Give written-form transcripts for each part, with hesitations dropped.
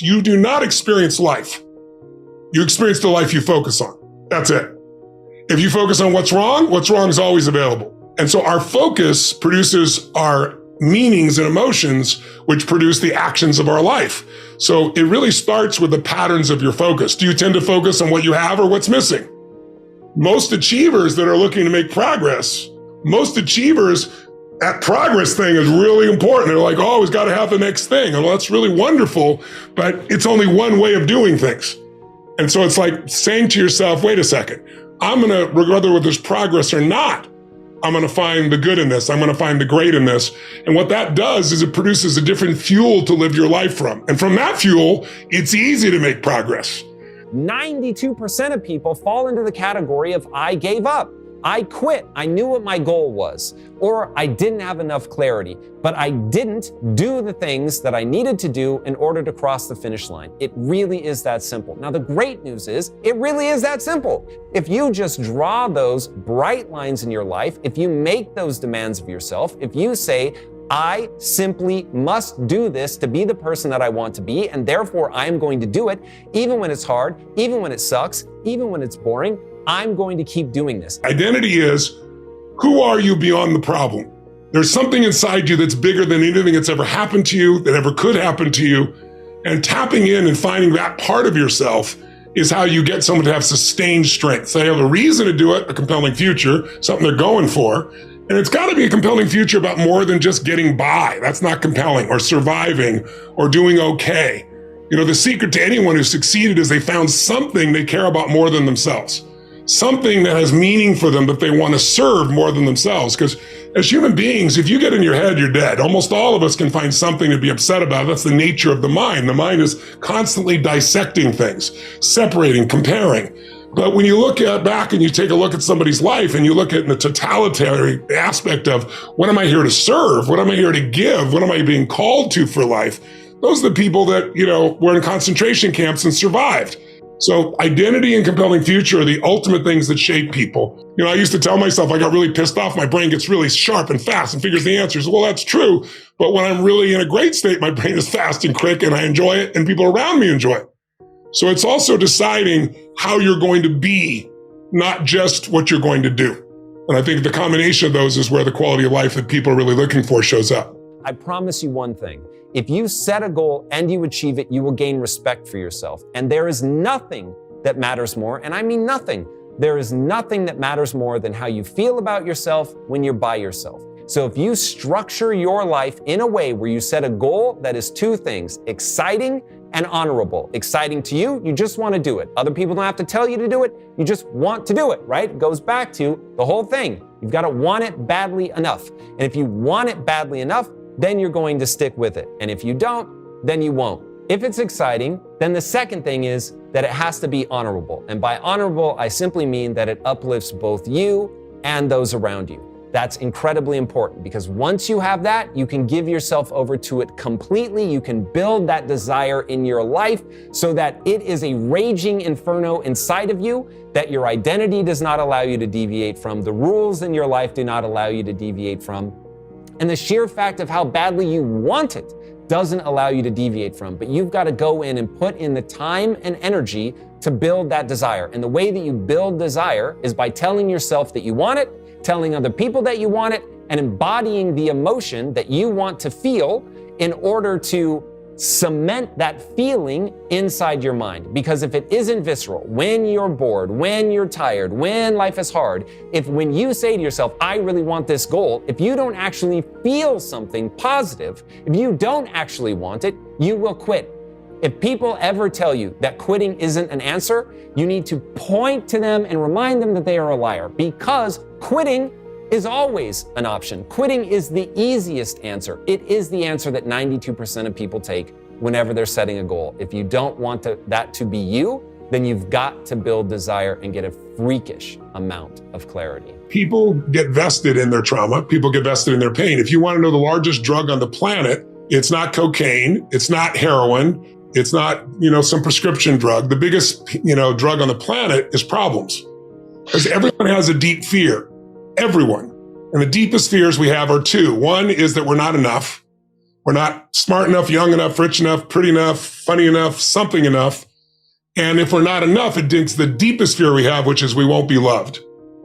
You do not experience life. You experience the life you focus on. That's it. If you focus on what's wrong is always available. And so our focus produces our meanings and emotions, which produce the actions of our life. So it really starts with the patterns of your focus. Do you tend to focus on what you have or what's missing? Most achievers that are looking to make progress, that progress thing is really important. They're like, oh, we've got to have the next thing. And well, that's really wonderful, but it's only one way of doing things. And so it's like saying to yourself, wait a second, I'm going to, whether there's progress or not, I'm going to find the good in this. I'm going to find the great in this. And what that does is it produces a different fuel to live your life from. And from that fuel, it's easy to make progress. 92% of people fall into the category of I gave up. I quit. I knew what my goal was, or I didn't have enough clarity, but I didn't do the things that I needed to do in order to cross the finish line. It really is that simple. Now, the great news is it really is that simple. If you just draw those bright lines in your life, if you make those demands of yourself, if you say, I simply must do this to be the person that I want to be, and therefore I am going to do it, even when it's hard, even when it sucks, even when it's boring, I'm going to keep doing this. Identity is, who are you beyond the problem? There's something inside you that's bigger than anything that's ever happened to you, that ever could happen to you. And tapping in and finding that part of yourself is how you get someone to have sustained strength. So they have a reason to do it, a compelling future, something they're going for. And it's got to be a compelling future about more than just getting by. That's not compelling, or surviving, or doing okay. You know, the secret to anyone who succeeded is they found something they care about more than themselves. Something that has meaning for them that they want to serve more than themselves. Because as human beings, if you get in your head, you're dead. Almost all of us can find something to be upset about. That's the nature of the mind. The mind is constantly dissecting things, separating, comparing. But when you look back and you take a look at somebody's life and you look at the totalitarian aspect of what am I here to serve? What am I here to give? What am I being called to for life? Those are the people that, were in concentration camps and survived. So identity and compelling future are the ultimate things that shape people. I used to tell myself I got really pissed off. My brain gets really sharp and fast and figures the answers. Well, that's true. But when I'm really in a great state, my brain is fast and quick and I enjoy it and people around me enjoy it. So it's also deciding how you're going to be, not just what you're going to do. And I think the combination of those is where the quality of life that people are really looking for shows up. I promise you one thing. If you set a goal and you achieve it, you will gain respect for yourself. And there is nothing that matters more, and I mean nothing. There is nothing that matters more than how you feel about yourself when you're by yourself. So if you structure your life in a way where you set a goal that is two things, exciting and honorable. Exciting to you, you just want to do it. Other people don't have to tell you to do it. You just want to do it, right? It goes back to the whole thing. You've got to want it badly enough. And if you want it badly enough, then you're going to stick with it. And if you don't, then you won't. If it's exciting, then the second thing is that it has to be honorable. And by honorable, I simply mean that it uplifts both you and those around you. That's incredibly important because once you have that, you can give yourself over to it completely. You can build that desire in your life so that it is a raging inferno inside of you that your identity does not allow you to deviate from. The rules in your life do not allow you to deviate from. And the sheer fact of how badly you want it doesn't allow you to deviate from. But you've got to go in and put in the time and energy to build that desire. And the way that you build desire is by telling yourself that you want it, telling other people that you want it, and embodying the emotion that you want to feel in order to cement that feeling inside your mind. Because if it isn't visceral, when you're bored, when you're tired, when life is hard, when you say to yourself, I really want this goal, if you don't actually feel something positive, if you don't actually want it, you will quit. If people ever tell you that quitting isn't an answer, you need to point to them and remind them that they are a liar, because quitting is always an option. Quitting is the easiest answer. It is the answer that 92% of people take whenever they're setting a goal. If you don't want that to be you, then you've got to build desire and get a freakish amount of clarity. People get vested in their trauma. People get vested in their pain. If you want to know the largest drug on the planet, it's not cocaine. It's not heroin. It's not, some prescription drug. The biggest, drug on the planet is problems. Because everyone has a deep fear. Everyone. And the deepest fears we have are two. One is that we're not enough. We're not smart enough, young enough, rich enough, pretty enough, funny enough, something enough. And if we're not enough, it digs the deepest fear we have, which is we won't be loved.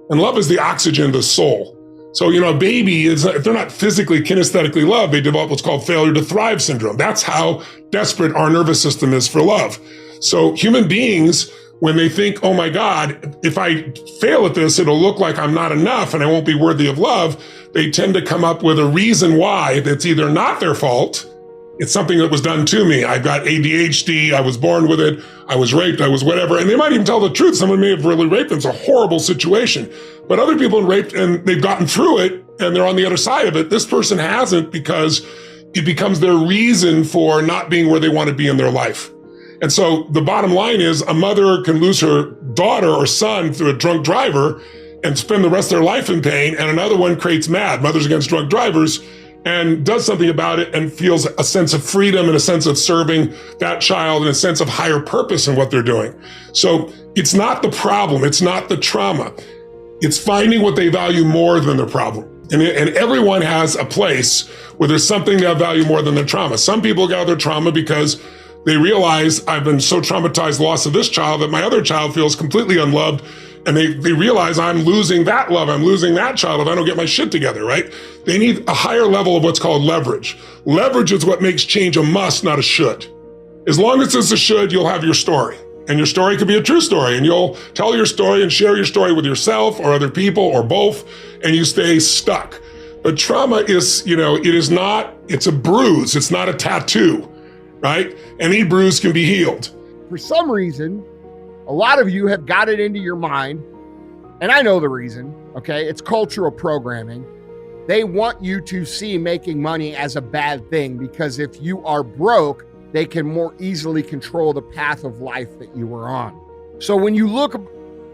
And love is the oxygen of the soul. So, a baby is, if they're not physically, kinesthetically loved, they develop what's called failure to thrive syndrome. That's how desperate our nervous system is for love. So human beings, when they think, oh my God, if I fail at this, it'll look like I'm not enough and I won't be worthy of love, they tend to come up with a reason why that's either not their fault, it's something that was done to me. I've got ADHD, I was born with it, I was raped, I was whatever. And they might even tell the truth. Someone may have really raped them. It's a horrible situation. But other people have raped and they've gotten through it and they're on the other side of it. This person hasn't because it becomes their reason for not being where they want to be in their life. And so the bottom line is a mother can lose her daughter or son through a drunk driver and spend the rest of their life in pain. And another one creates MAD, Mothers Against Drunk Drivers, and does something about it and feels a sense of freedom and a sense of serving that child and a sense of higher purpose in what they're doing. So it's not the problem. It's not the trauma. It's finding what they value more than their problem. And everyone has a place where there's something they value more than their trauma. Some people get out their trauma because they realize I've been so traumatized, loss of this child, that my other child feels completely unloved. And they realize I'm losing that love, I'm losing that child if I don't get my shit together, right? They need a higher level of what's called leverage. Leverage is what makes change a must, not a should. As long as it's a should, you'll have your story. And your story could be a true story. And you'll tell your story and share your story with yourself or other people or both, and you stay stuck. But trauma is, it's a bruise. It's not a tattoo, right? Any bruise can be healed. For some reason, a lot of you have got it into your mind, and I know the reason, okay? It's cultural programming. They want you to see making money as a bad thing because if you are broke, they can more easily control the path of life that you were on. So when you look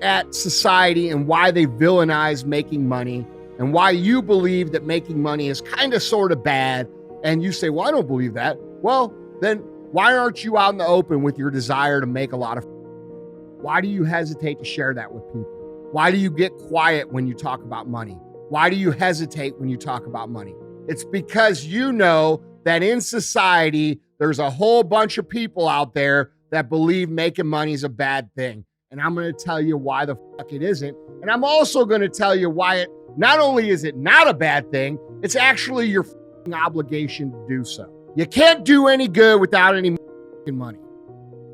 at society and why they villainize making money and why you believe that making money is kind of sort of bad, and you say, well, I don't believe that. Well, then why aren't you out in the open with your desire to make a lot of? Why do you hesitate to share that with people? Why do you get quiet when you talk about money? Why do you hesitate when you talk about money? It's because you know that in society, there's a whole bunch of people out there that believe making money is a bad thing. And I'm going to tell you why the fuck it isn't. And I'm also going to tell you why it not only is it not a bad thing, it's actually your fucking obligation to do so. You can't do any good without any fucking money.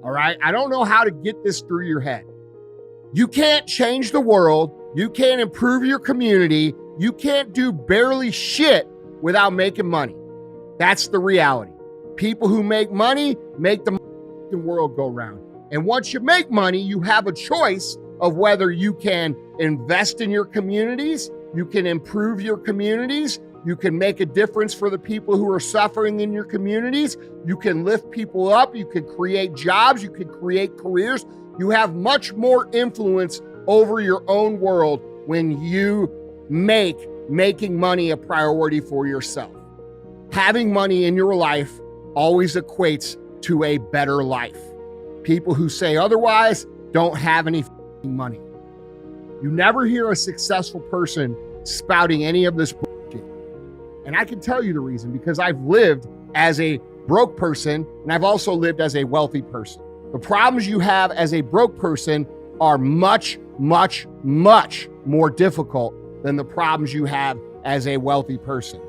All right? I don't know how to get this through your head. You can't change the world. You can't improve your community. You can't do barely shit without making money. That's the reality. People who make money make the world go round. And once you make money, you have a choice of whether you can invest in your communities, you can improve your communities, you can make a difference for the people who are suffering in your communities. You can lift people up. You can create jobs. You can create careers. You have much more influence over your own world when you make making money a priority for yourself. Having money in your life always equates to a better life. People who say otherwise don't have any money. You never hear a successful person spouting any of this bullshit. And I can tell you the reason, because I've lived as a broke person and I've also lived as a wealthy person. The problems you have as a broke person are much, much, much more difficult than the problems you have as a wealthy person.